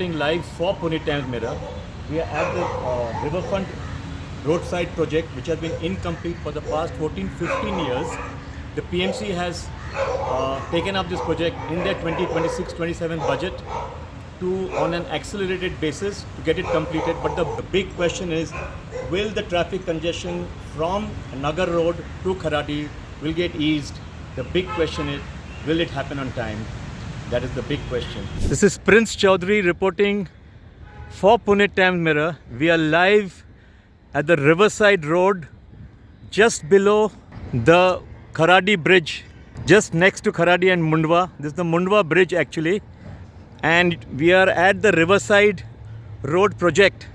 reporting live for Pune Times Mirror. We are at the Riverfront roadside project, which has been incomplete for the past 14-15 years. The PMC has taken up this project in their 2026-27 budget on an accelerated basis to get it completed. But the big question is, will the traffic congestion from Nagar Road to Kharadi will get eased? The big question is, will it happen on time? That is the big question. This is Prince Chaudhary reporting for Pune Times Mirror. We are live at the Riverside Road, just below the Kharadi Bridge, just next to Kharadi and Mundwa. This is the Mundwa Bridge actually. And we are at the Riverside Road project,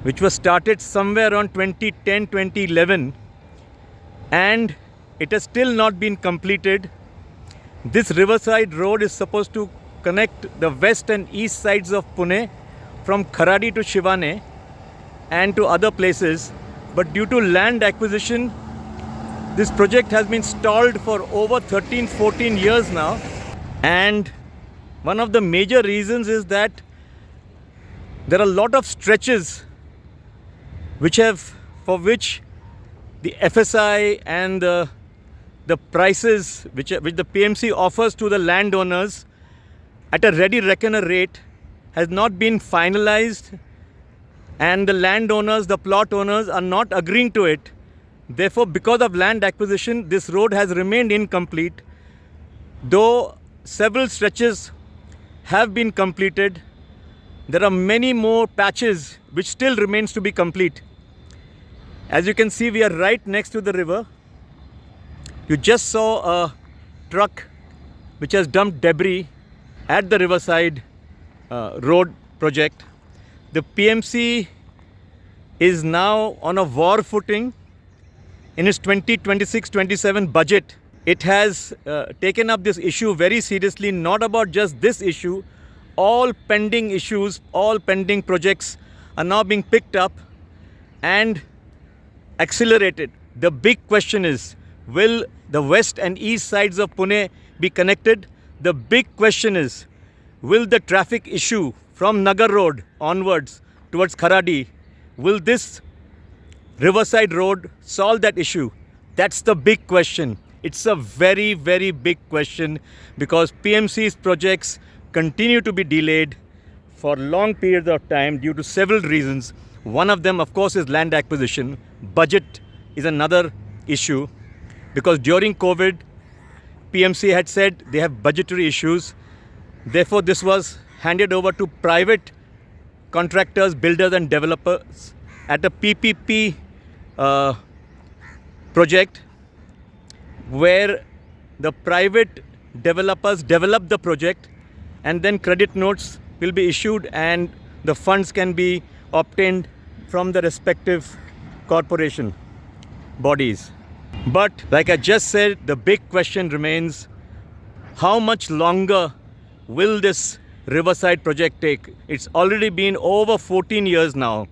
which was started somewhere around 2010-2011, and it has still not been completed. This Riverside Road is supposed to connect the west and east sides of Pune from Kharadi to Shivane and to other places. But due to land acquisition, this project has been stalled for over 13-14 years now. And one of the major reasons is that there are a lot of stretches for which the FSI and the prices which the PMC offers to the landowners at a ready reckoner rate has not been finalized, and the landowners, the plot owners, are not agreeing to it. Therefore, because of land acquisition, this road has remained incomplete. Though several stretches have been completed, there are many more patches which still remains to be complete. As you can see, we are right next to the river. You just saw a truck which has dumped debris at the Riverside Road project. The PMC is now on a war footing. In its 2026-27 budget, it has taken up this issue very seriously, not about just this issue. All pending issues, all pending projects are now being picked up and accelerated. The big question is, will the west and east sides of Pune be connected? The big question is, will the traffic issue from Nagar Road onwards towards Kharadi, will this Riverside Road solve that issue? That's the big question. It's a very, very big question because PMC's projects continue to be delayed for long periods of time due to several reasons. One of them, of course, is land acquisition. Budget is another issue because during COVID, PMC had said they have budgetary issues. Therefore, this was handed over to private contractors, builders and developers at a PPP project where the private developers develop the project and then credit notes will be issued and the funds can be obtained from the respective corporation bodies. But like I just said, the big question remains, how much longer will this Riverside project take? It's already been over 14 years now.